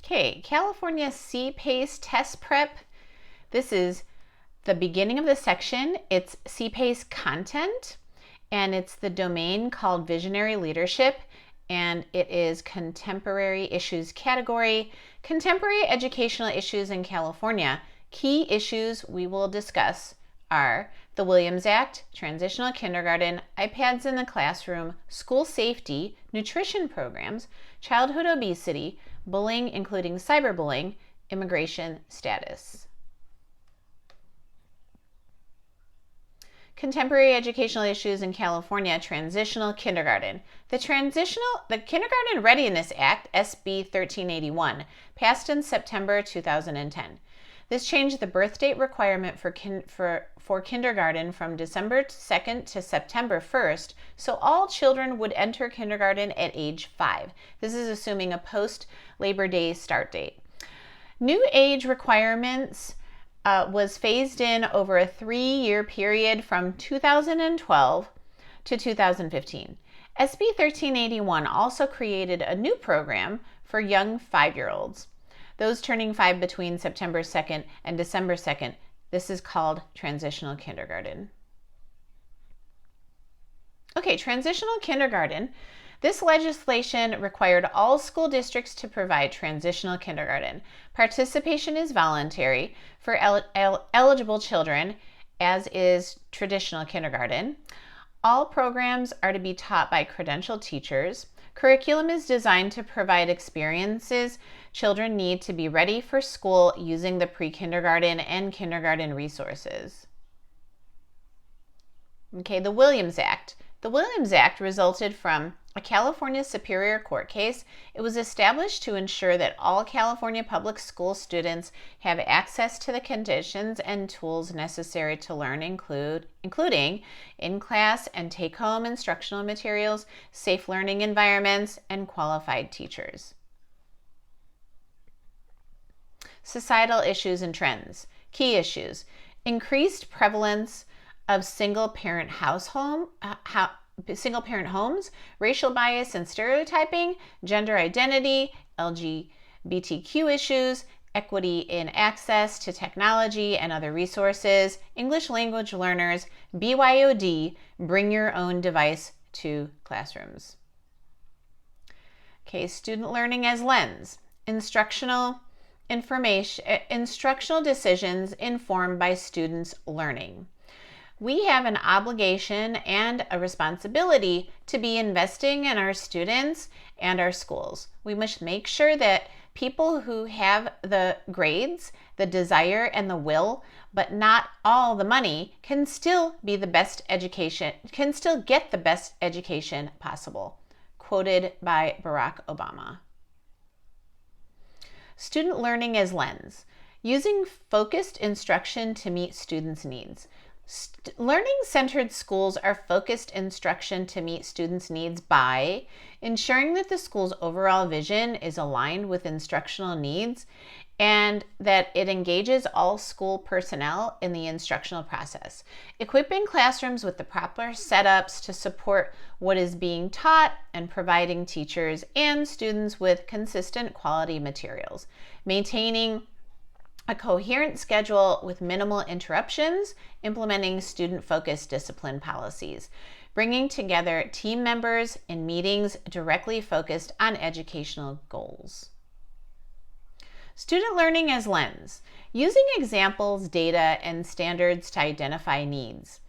Okay, California Cpace test prep. This is the beginning of the section. It's Cpace content, and it's the domain called Visionary Leadership, and it is Contemporary Issues category. Contemporary Educational Issues in California. Key issues we will discuss are the Williams Act, transitional kindergarten, iPads in the classroom, school safety, nutrition programs, childhood obesity, bullying including cyberbullying, immigration status. Contemporary educational issues in California, transitional kindergarten. The Kindergarten Readiness Act, SB 1381, passed in September 2010. This changed the birth date requirement for kindergarten from December 2nd to September 1st, so all children would enter kindergarten at age 5. This is assuming a post-Labor Day start date. New age requirements was phased in over a 3-year period from 2012 to 2015. SB 1381 also created a new program for young 5-year-olds. Those turning 5 between September 2nd and December 2nd, this is called transitional kindergarten. Okay, transitional kindergarten. This legislation required all school districts to provide transitional kindergarten. Participation is voluntary for eligible children, as is traditional kindergarten. All programs are to be taught by credentialed teachers. Curriculum is designed to provide experiences children need to be ready for school using the pre-kindergarten and kindergarten resources. Okay, the Williams Act. The Williams Act resulted from a California Superior Court case. It was established to ensure that all California public school students have access to the conditions and tools necessary to learn, including in-class and take-home instructional materials, safe learning environments, and qualified teachers. Societal issues and trends. Key issues: increased prevalence of single-parent homes, racial bias and stereotyping, gender identity, LGBTQ issues, equity in access to technology and other resources, English language learners, BYOD, bring your own device to classrooms. Okay, student learning as lens, instructional decisions informed by students' learning. We have an obligation and a responsibility to be investing in our students and our schools. We must make sure that people who have the grades, the desire, and the will, but not all the money, can still get the best education possible. Quoted by Barack Obama. Student learning as lens, using focused instruction to meet students' needs. Learning-centered schools are focused instruction to meet students' needs by ensuring that the school's overall vision is aligned with instructional needs and that it engages all school personnel in the instructional process, equipping classrooms with the proper setups to support what is being taught, and providing teachers and students with consistent quality materials, maintaining a coherent schedule with minimal interruptions, implementing student-focused discipline policies, bringing together team members in meetings directly focused on educational goals. Student learning as lens, using examples, data, and standards to identify needs.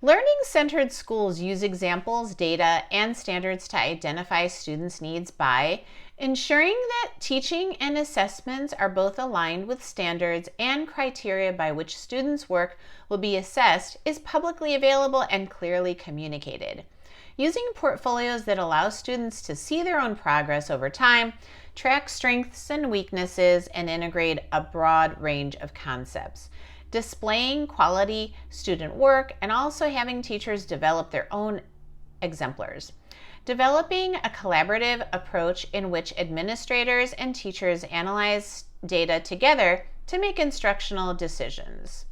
Learning-centered schools use examples, data, and standards to identify students' needs by ensuring that teaching and assessments are both aligned with standards and criteria by which students' work will be assessed is publicly available and clearly communicated. Using portfolios that allow students to see their own progress over time, track strengths and weaknesses, and integrate a broad range of concepts. Displaying quality student work and also having teachers develop their own exemplars. Developing a collaborative approach in which administrators and teachers analyze data together to make instructional decisions.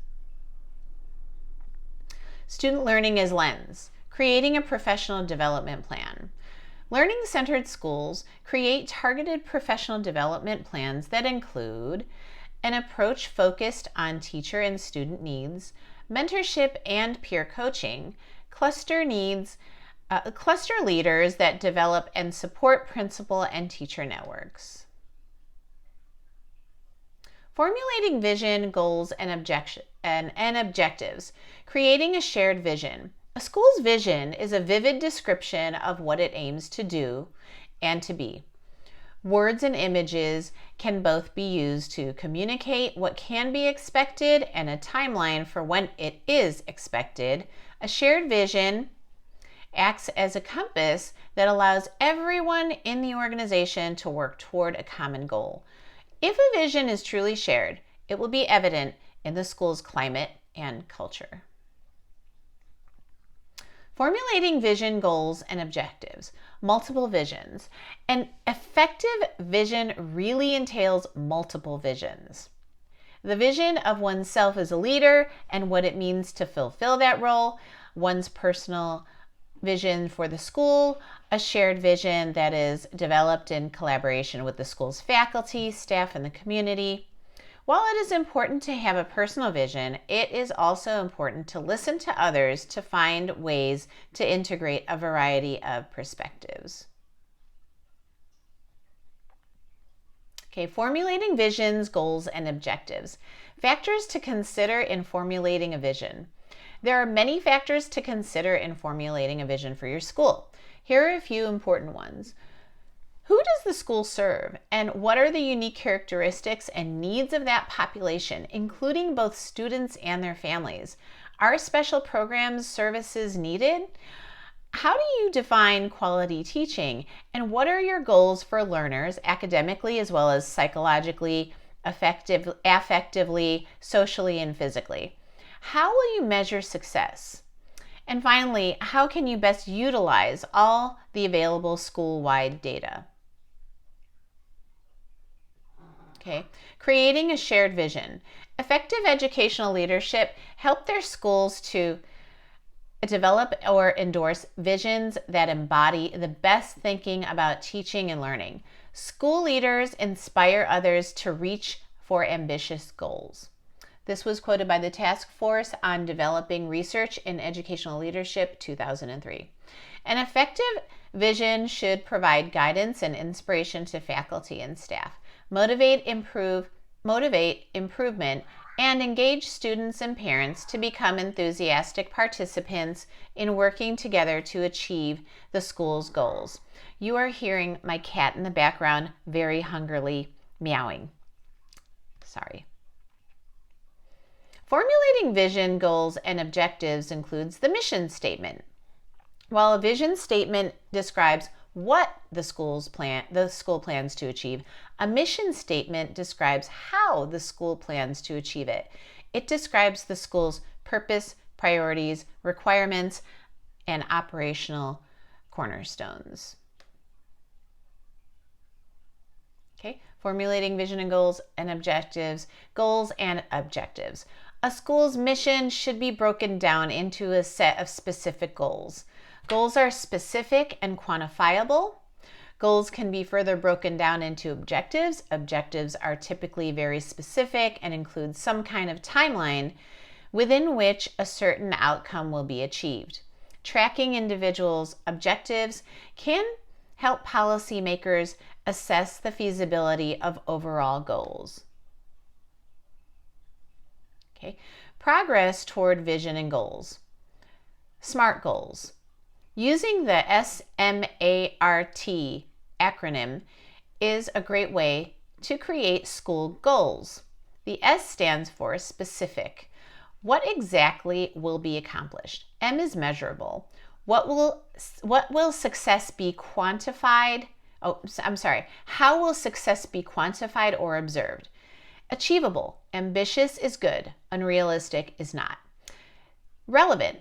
Student learning as lens, creating a professional development plan. Learning-centered schools create targeted professional development plans that include an approach focused on teacher and student needs, mentorship and peer coaching, cluster leaders that develop and support principal and teacher networks. Formulating vision, goals, and objectives. Creating a shared vision. A school's vision is a vivid description of what it aims to do and to be. Words and images can both be used to communicate what can be expected and a timeline for when it is expected. A shared vision acts as a compass that allows everyone in the organization to work toward a common goal. If a vision is truly shared, it will be evident in the school's climate and culture. Formulating vision, goals, and objectives. Multiple visions. An effective vision really entails multiple visions. The vision of oneself as a leader and what it means to fulfill that role, one's personal vision for the school, a shared vision that is developed in collaboration with the school's faculty, staff, and the community. While it is important to have a personal vision, it is also important to listen to others to find ways to integrate a variety of perspectives. Okay, formulating visions, goals, and objectives. Factors to consider in formulating a vision. There are many factors to consider in formulating a vision for your school. Here are a few important ones. Who does the school serve, and what are the unique characteristics and needs of that population, including both students and their families? Are special programs, services needed? How do you define quality teaching, and what are your goals for learners academically as well as psychologically, affectively, socially, and physically? How will you measure success? And finally, how can you best utilize all the available school-wide data? Okay. Creating a shared vision. Effective educational leadership help their schools to develop or endorse visions that embody the best thinking about teaching and learning. School leaders inspire others to reach for ambitious goals. This was quoted by the Task Force on Developing Research in Educational Leadership, 2003. An effective vision should provide guidance and inspiration to faculty and staff, motivate improvement, and engage students and parents to become enthusiastic participants in working together to achieve the school's goals. You are hearing my cat in the background very hungrily meowing. Sorry. Formulating vision, goals, and objectives includes the mission statement. While a vision statement describes what the school plans to achieve, a mission statement describes how the school plans to achieve it. It describes the school's purpose, priorities, requirements, and operational cornerstones. Okay, formulating vision and goals and objectives. Goals and objectives. A school's mission should be broken down into a set of specific goals. Goals are specific and quantifiable. Goals can be further broken down into objectives. Objectives are typically very specific and include some kind of timeline within which a certain outcome will be achieved. Tracking individuals' objectives can help policymakers assess the feasibility of overall goals. Okay. Progress toward vision and goals. SMART goals. Using the SMART acronym is a great way to create school goals. The S stands for specific. What exactly will be accomplished? M is measurable. What will success be quantified? How will success be quantified or observed? Achievable. Ambitious is good. Unrealistic is not. Relevant.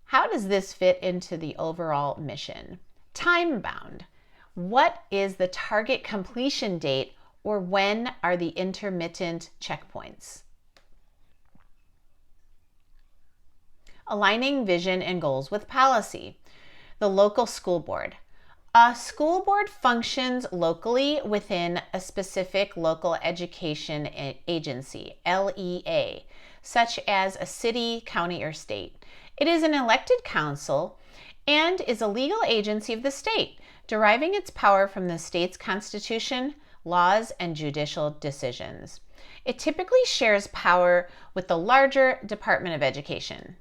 How does this fit into the overall mission? Time-bound. What is the target completion date, or when are the intermittent checkpoints? Aligning vision and goals with policy. The local school board. A school board functions locally within a specific local education agency, LEA, such as a city, county, or state. It is an elected council and is a legal agency of the state, deriving its power from the state's constitution, laws, and judicial decisions. It typically shares power with the larger Department of Education.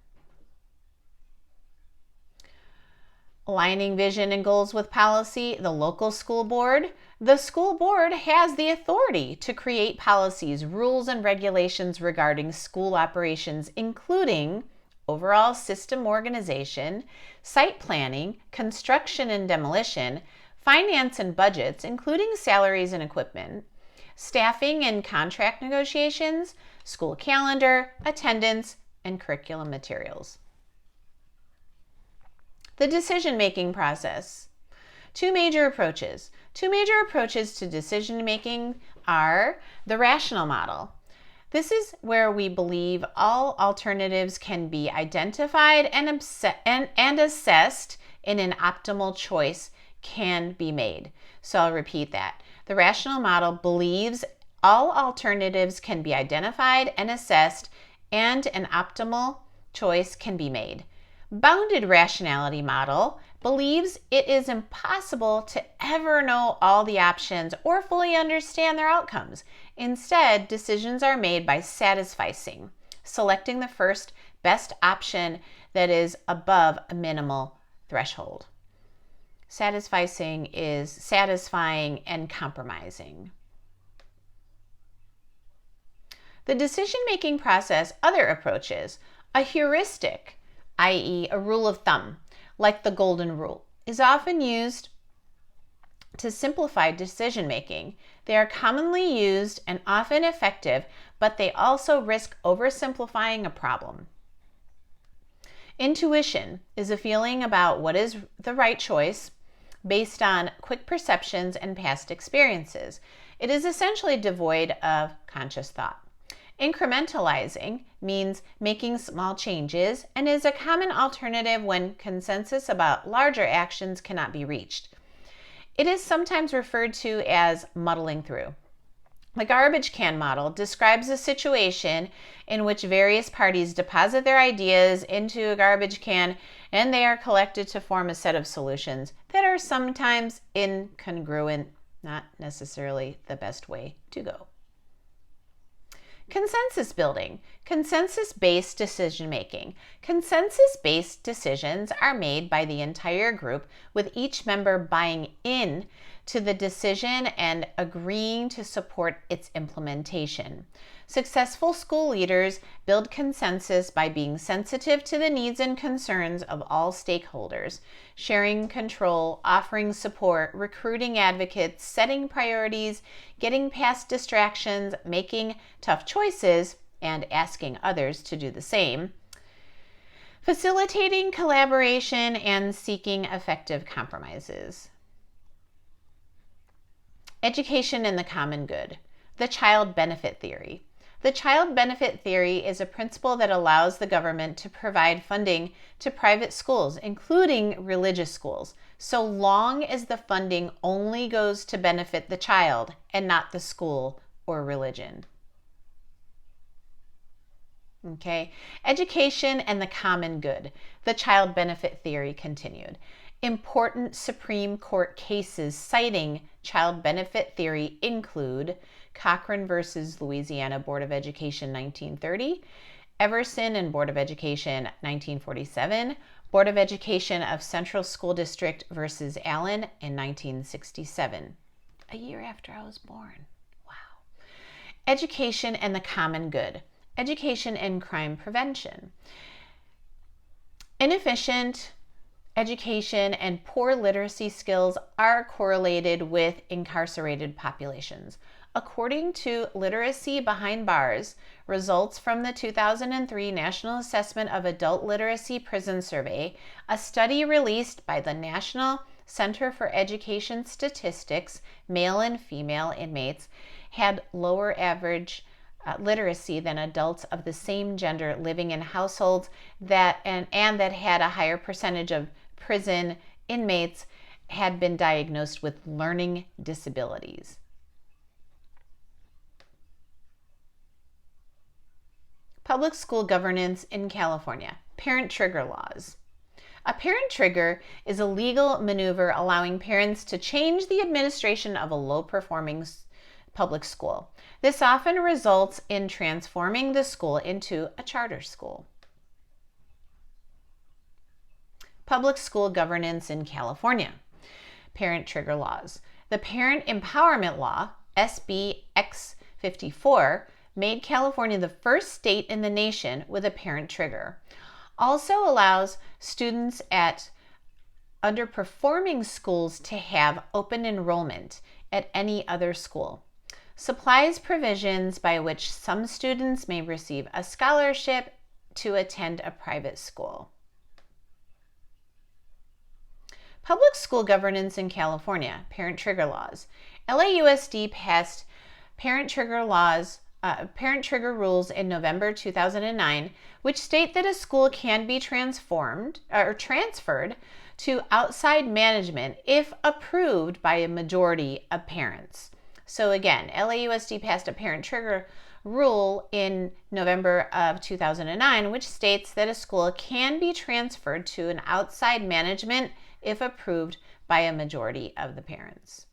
Aligning vision and goals with policy, the local school board. The school board has the authority to create policies, rules, and regulations regarding school operations, including overall system organization, site planning, construction and demolition, finance and budgets, including salaries and equipment, staffing and contract negotiations, school calendar, attendance, and curriculum materials. The decision-making process. Two major approaches to decision-making are the rational model. This is where we believe all alternatives can be identified and assessed in an optimal choice can be made. So I'll repeat that. The rational model believes all alternatives can be identified and assessed and an optimal choice can be made. Bounded rationality model believes it is impossible to ever know all the options or fully understand their outcomes. Instead, decisions are made by satisficing, selecting the first best option that is above a minimal threshold. Satisficing is satisfying and compromising. The decision-making process, other approaches, a heuristic, i.e. a rule of thumb, like the golden rule, is often used to simplify decision-making. They are commonly used and often effective, but they also risk oversimplifying a problem. Intuition is a feeling about what is the right choice based on quick perceptions and past experiences. It is essentially devoid of conscious thought. Incrementalizing means making small changes and is a common alternative when consensus about larger actions cannot be reached. It is sometimes referred to as muddling through. The garbage can model describes a situation in which various parties deposit their ideas into a garbage can and they are collected to form a set of solutions that are sometimes incongruent, not necessarily the best way to go. Consensus building, consensus-based decision-making. Consensus-based decisions are made by the entire group, with each member buying in to the decision and agreeing to support its implementation. Successful school leaders build consensus by being sensitive to the needs and concerns of all stakeholders, sharing control, offering support, recruiting advocates, setting priorities, getting past distractions, making tough choices, and asking others to do the same, facilitating collaboration, and seeking effective compromises. Education and the common good. The child benefit theory. The child benefit theory is a principle that allows the government to provide funding to private schools, including religious schools, so long as the funding only goes to benefit the child and not the school or religion. Okay, education and the common good. The child benefit theory continued. Important Supreme Court cases citing child benefit theory include Cochran versus Louisiana Board of Education 1930, Everson and Board of Education 1947, Board of Education of Central School District versus Allen in 1967, a year after I was born. Wow. Education and the common good. Education and crime prevention. Inefficient education and poor literacy skills are correlated with incarcerated populations. According to Literacy Behind Bars, results from the 2003 National Assessment of Adult Literacy Prison Survey, a study released by the National Center for Education Statistics, male and female inmates had lower average literacy than adults of the same gender living in households that had a higher percentage of prison inmates had been diagnosed with learning disabilities. Public school governance in California. Parent trigger laws. A parent trigger is a legal maneuver allowing parents to change the administration of a low-performing public school. This often results in transforming the school into a charter school. Public school governance in California. Parent trigger laws. The Parent Empowerment Law, SB X 54, made California the first state in the nation with a parent trigger. Also allows students at underperforming schools to have open enrollment at any other school. Supplies provisions by which some students may receive a scholarship to attend a private school. Public school governance in California, parent trigger laws. LAUSD passed parent trigger rules in November 2009, which state that a school can be transferred to outside management if approved by a majority of parents. So again, LAUSD passed a parent trigger rule in November of 2009, which states that a school can be transferred to an outside management if approved by a majority of the parents.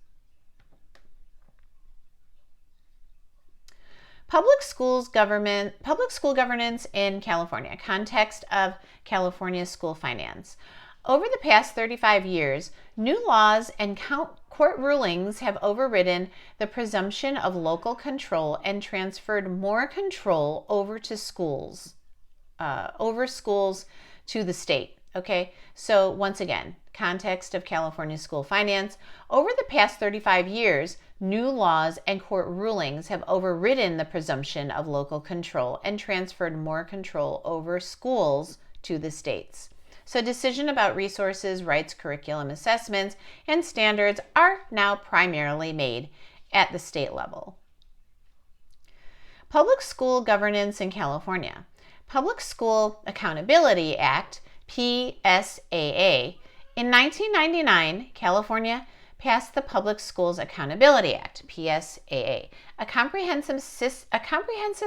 Public school governance in California. Context of California school finance. Over the past 35 years, new laws and court rulings have overridden the presumption of local control and transferred more control over schools to the state. Okay, so once again, context of California school finance. Over the past 35 years, new laws and court rulings have overridden the presumption of local control and transferred more control over schools to the states. So decision about resources, rights, curriculum assessments, and standards are now primarily made at the state level. Public school governance in California. Public School Accountability Act, PSAA. In 1999, California passed the Public Schools Accountability Act, PSAA, a comprehensive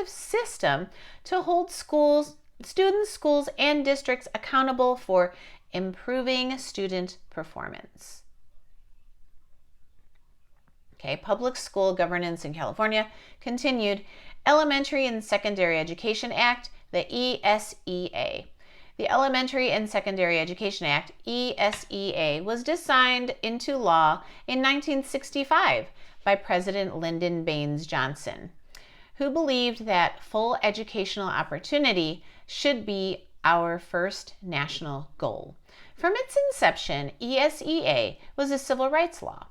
system to hold students, schools, and districts accountable for improving student performance. Okay, Public School Governance in California continued. Elementary and Secondary Education Act, the ESEA. The Elementary and Secondary Education Act, ESEA, was signed into law in 1965 by President Lyndon Baines Johnson, who believed that full educational opportunity should be our first national goal. From its inception, ESEA was a civil rights law.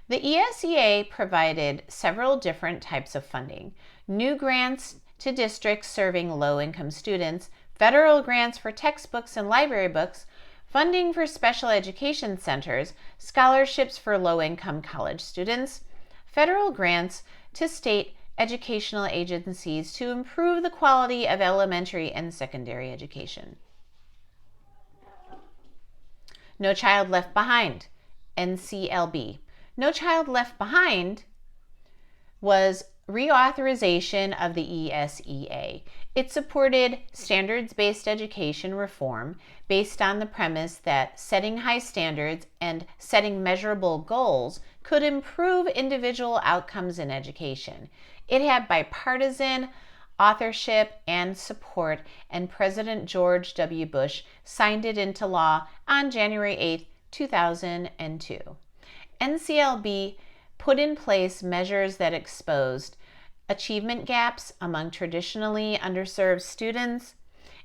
The ESEA provided several different types of funding: new grants to districts serving low-income students, federal grants for textbooks and library books, funding for special education centers, scholarships for low-income college students, federal grants to state educational agencies to improve the quality of elementary and secondary education. No Child Left Behind, NCLB. No Child Left Behind was reauthorization of the ESEA. It supported standards-based education reform based on the premise that setting high standards and setting measurable goals could improve individual outcomes in education. It had bipartisan authorship and support, and President George W. Bush signed it into law on January 8, 2002. NCLB put in place measures that exposed achievement gaps among traditionally underserved students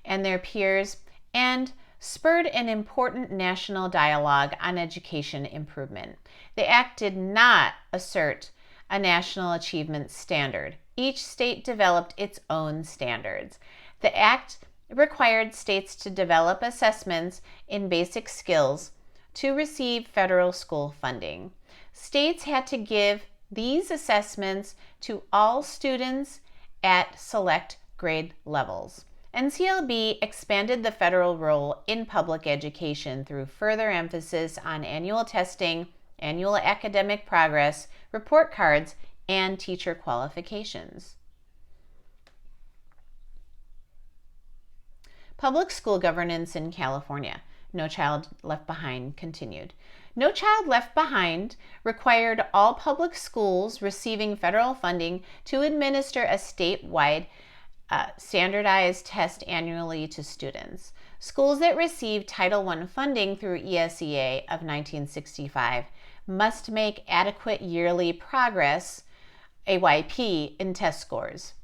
and their peers, and spurred an important national dialogue on education improvement. The act did not assert a national achievement standard. Each state developed its own standards. The act required states to develop assessments in basic skills to receive federal school funding. States had to give these assessments to all students at select grade levels. NCLB expanded the federal role in public education through further emphasis on annual testing, annual academic progress, report cards, and teacher qualifications. Public school governance in California. No Child Left Behind continued. No Child Left Behind required all public schools receiving federal funding to administer a statewide standardized test annually to students. Schools that receive Title I funding through ESEA of 1965 must make adequate yearly progress, AYP, in test scores.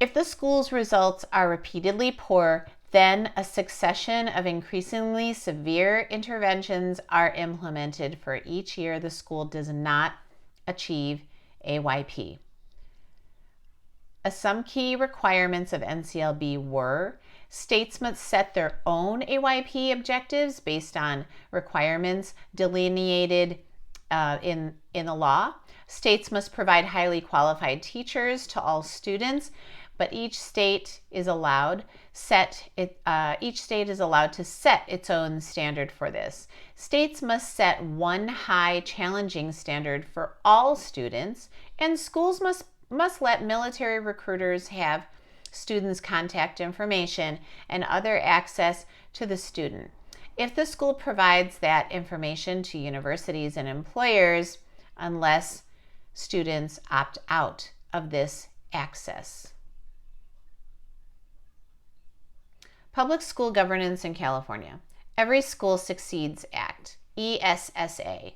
If the school's results are repeatedly poor, then a succession of increasingly severe interventions are implemented for each year the school does not achieve AYP. Some key requirements of NCLB were: states must set their own AYP objectives based on requirements delineated in the law. States must provide highly qualified teachers to all students, but each state is allowed to set its own standard for this. States must set one high challenging standard for all students, and schools must let military recruiters have students' contact information and other access to the student. If the school provides that information to universities and employers, unless students opt out of this access. Public School Governance in California. Every School Succeeds Act, ESSA.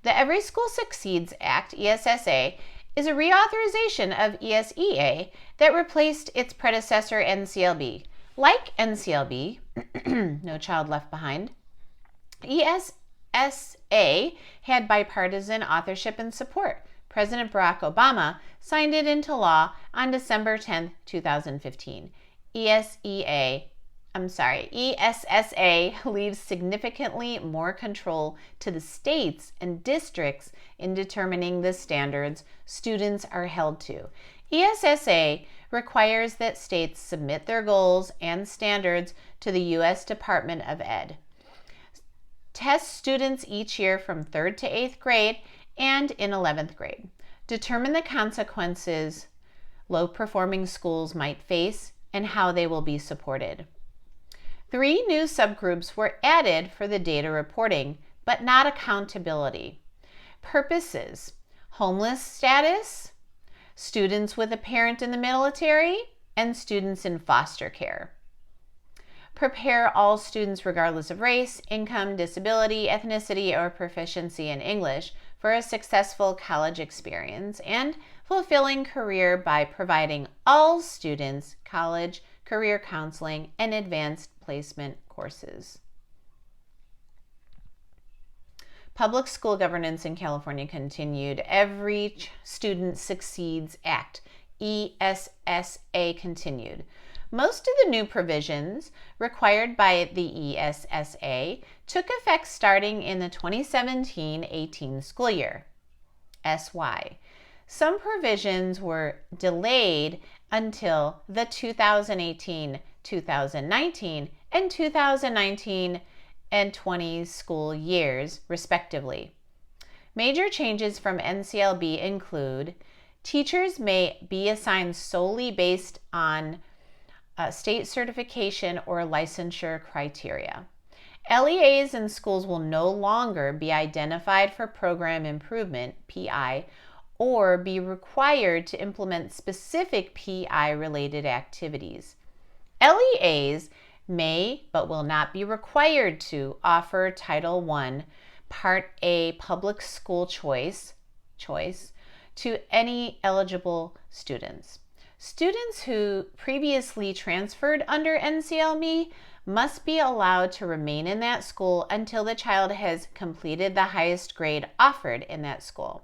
The Every School Succeeds Act, ESSA, is a reauthorization of ESEA that replaced its predecessor NCLB. Like NCLB, No Child Left Behind, ESSA had bipartisan authorship and support. President Barack Obama signed it into law on December 10, 2015. ESSA leaves significantly more control to the states and districts in determining the standards students are held to. ESSA requires that states submit their goals and standards to the U.S. Department of Ed. Test students each year from 3rd to 8th grade and in 11th grade. Determine the consequences low-performing schools might face and how they will be supported. 3 new subgroups were added for the data reporting, but not accountability. Purposes: homeless status, students with a parent in the military, and students in foster care. Prepare all students regardless of race, income, disability, ethnicity, or proficiency in English for a successful college experience and fulfilling career by providing all students college, career counseling, and advanced placement courses. Public School Governance in California continued. Every Student Succeeds Act, ESSA, continued. Most of the new provisions required by the ESSA took effect starting in the 2017-18 school year, SY. Some provisions were delayed until the 2018-2019 and 2019 and 20 school years, respectively. Major changes from NCLB include: teachers may be assigned solely based on state certification or licensure criteria. LEAs in schools will no longer be identified for program improvement, PI, or be required to implement specific PI-related activities. LEAs may, but will not be required to, offer Title I, Part A public school choice to any eligible students. Students who previously transferred under NCLB must be allowed to remain in that school until the child has completed the highest grade offered in that school.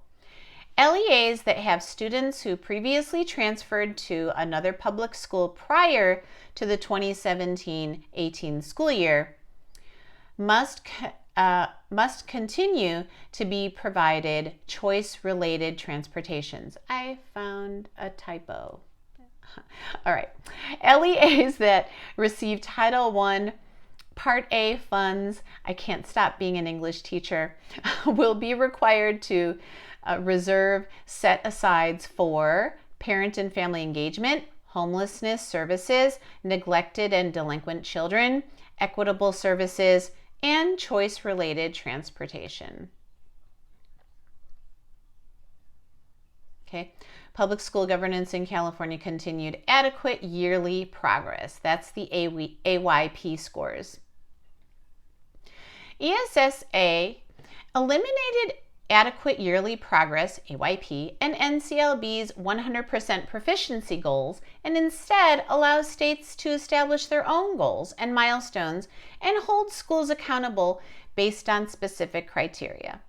LEAs that have students who previously transferred to another public school prior to the 2017-18 school year must continue to be provided choice-related transportations. I found a typo. All right. LEAs that receive Title I Part A funds, I can't stop being an English teacher, will be required to reserve set-asides for parent and family engagement, homelessness services, neglected and delinquent children, equitable services, and choice-related transportation. Okay. Public school governance in California continued adequate yearly progress. That's the AYP scores. ESSA eliminated adequate yearly progress, AYP, and NCLB's 100% proficiency goals, and instead allows states to establish their own goals and milestones and hold schools accountable based on specific criteria.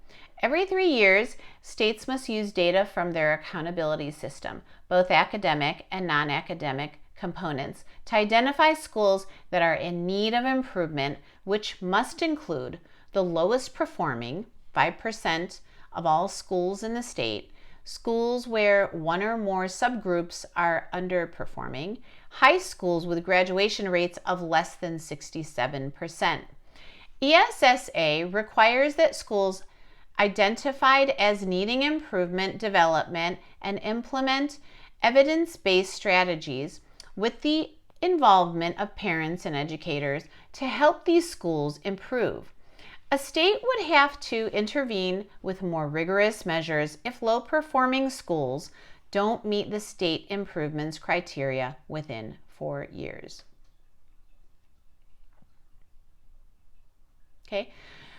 Every 3 years, states must use data from their accountability system, both academic and non-academic components, to identify schools that are in need of improvement, which must include the lowest performing, 5% of all schools in the state, schools where one or more subgroups are underperforming, high schools with graduation rates of less than 67%. ESSA requires that schools identified as needing improvement development and implement evidence-based strategies with the involvement of parents and educators to help these schools improve. A state would have to intervene with more rigorous measures if low-performing schools don't meet the state improvements criteria within 4 years. Okay.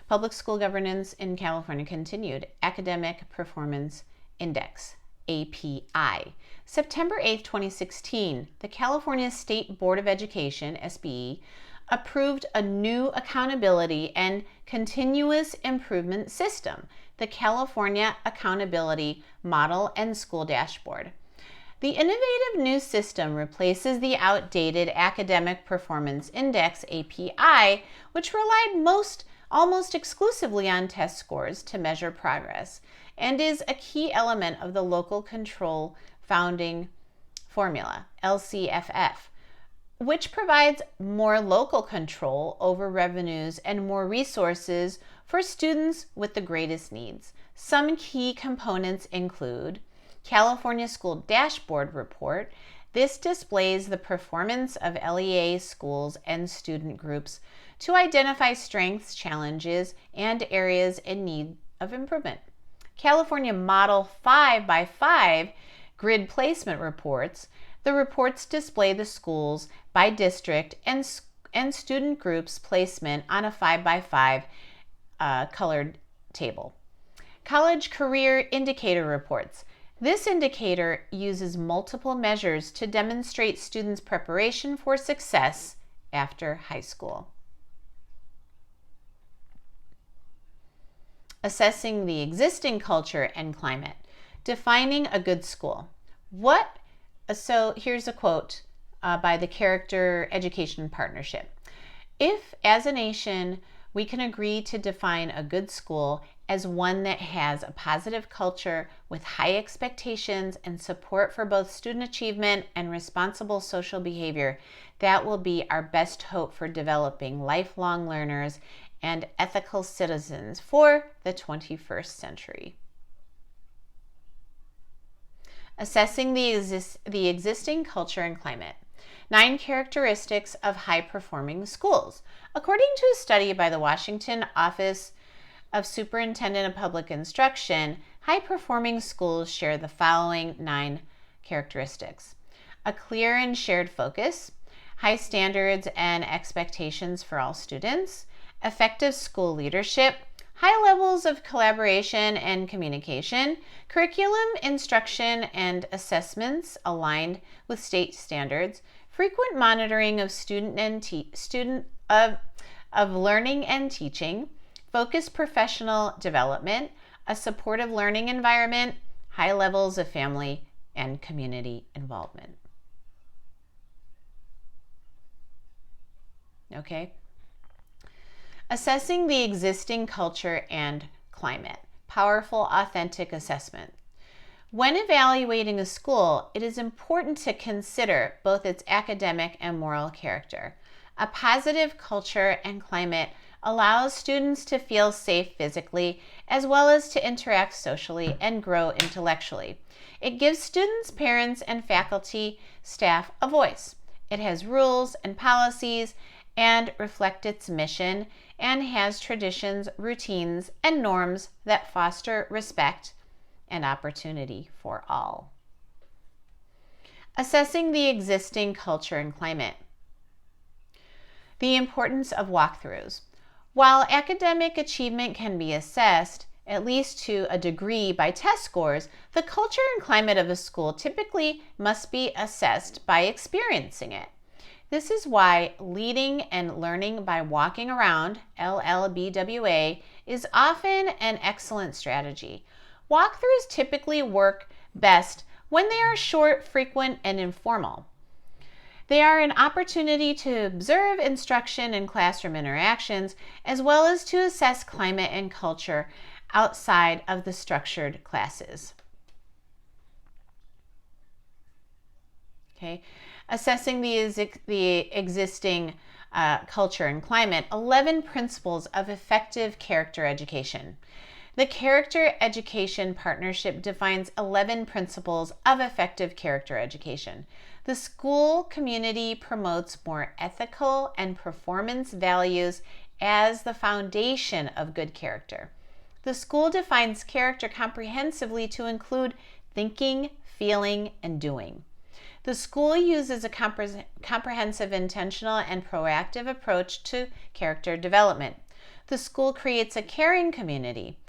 Public school governance in California continued. Academic Performance Index, API. September 8, 2016, the California State Board of Education, SBE, approved a new accountability and continuous improvement system, the California Accountability Model and School Dashboard. The innovative new system replaces the outdated Academic Performance Index, API, which relied almost exclusively on test scores to measure progress, and is a key element of the Local Control Founding Formula, LCFF, which provides more local control over revenues and more resources for students with the greatest needs. Some key components include California School Dashboard Report. This displays the performance of LEA schools and student groups to identify strengths, challenges, and areas in need of improvement. California Model 5x5 Grid Placement Reports. The reports display the schools by district and student groups placement on a 5x5 colored table. College Career Indicator Reports. This indicator uses multiple measures to demonstrate students' preparation for success after high school. Assessing the existing culture and climate. Defining a good school. So here's a quote by the Character Education Partnership. If, as a nation, we can agree to define a good school as one that has a positive culture with high expectations and support for both student achievement and responsible social behavior, that will be our best hope for developing lifelong learners and ethical citizens for the 21st century. Assessing the existing culture and climate. 9 characteristics of high-performing schools. According to a study by the Washington Office of Superintendent of Public Instruction, high-performing schools share the following 9 characteristics. A clear and shared focus, high standards and expectations for all students, effective school leadership, high levels of collaboration and communication, curriculum, instruction, and assessments aligned with state standards, frequent monitoring of of learning and teaching, focused professional development, a supportive learning environment, high levels of family and community involvement. Okay? Assessing the existing culture and climate. Powerful, authentic assessment. When evaluating a school, it is important to consider both its academic and moral character. A positive culture and climate allows students to feel safe physically as well as to interact socially and grow intellectually. It gives students, parents, and faculty staff a voice. It has rules and policies and reflects its mission and has traditions, routines, and norms that foster respect and opportunity for all. Assessing the existing culture and climate. The importance of walkthroughs. While academic achievement can be assessed, at least to a degree, by test scores, the culture and climate of a school typically must be assessed by experiencing it. This is why leading and learning by walking around, LLBWA, is often an excellent strategy. Walkthroughs typically work best when they are short, frequent, and informal. They are an opportunity to observe instruction and classroom interactions, as well as to assess climate and culture outside of the structured classes. Okay. Assessing the existing culture and climate, 11 principles of effective character education. The Character Education Partnership defines 11 principles of effective character education. The school community promotes more ethical and performance values as the foundation of good character. The school defines character comprehensively to include thinking, feeling, and doing. The school uses a comprehensive, intentional, and proactive approach to character development. The school creates a caring community.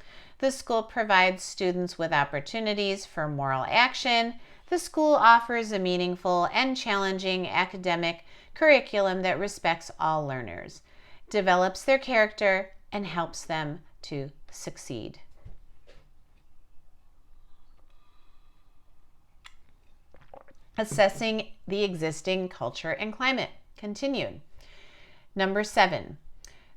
The school provides students with opportunities for moral action. The school offers a meaningful and challenging academic curriculum that respects all learners, develops their character, and helps them to succeed. Assessing the existing culture and climate. Continued. Number 7.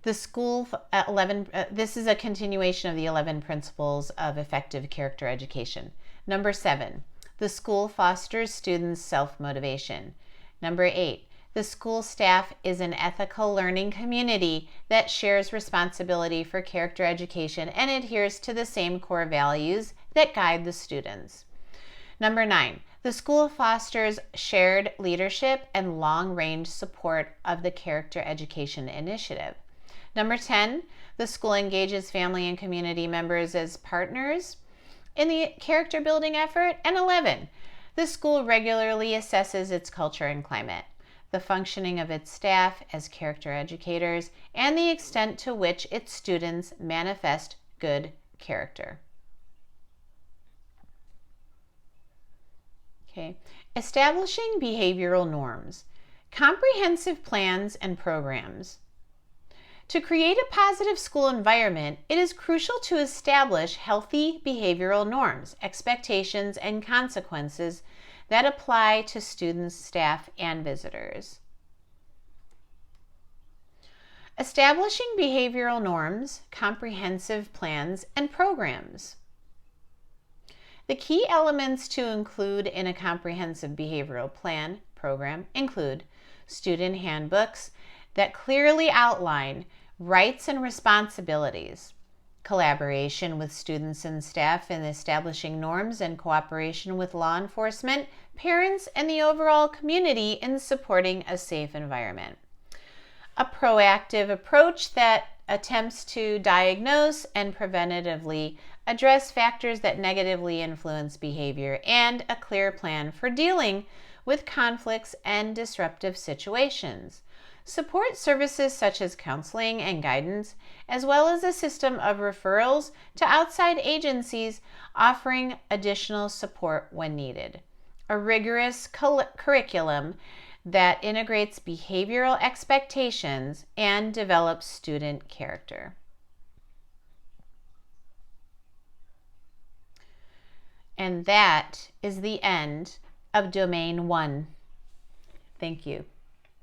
The school 11. This is a continuation of the 11 principles of effective character education. Number 7. The school fosters students' self-motivation. Number 8. The school staff is an ethical learning community that shares responsibility for character education and adheres to the same core values that guide the students. Number 9. The school fosters shared leadership and long-range support of the Character Education Initiative. Number 10, the school engages family and community members as partners in the character building effort. And 11, the school regularly assesses its culture and climate, the functioning of its staff as character educators, and the extent to which its students manifest good character. Okay. Establishing behavioral norms, comprehensive plans and programs. To create a positive school environment, it is crucial to establish healthy behavioral norms, expectations, and consequences that apply to students, staff, and visitors. Establishing behavioral norms, comprehensive plans, and programs. The key elements to include in a comprehensive behavioral plan program include student handbooks that clearly outline rights and responsibilities, collaboration with students and staff in establishing norms, and cooperation with law enforcement, parents, and the overall community in supporting a safe environment. A proactive approach that attempts to diagnose and preventatively address factors that negatively influence behavior, and a clear plan for dealing with conflicts and disruptive situations. Support services such as counseling and guidance, as well as a system of referrals to outside agencies offering additional support when needed. A rigorous curriculum that integrates behavioral expectations and develops student character. And that is the end of Domain 1. Thank you.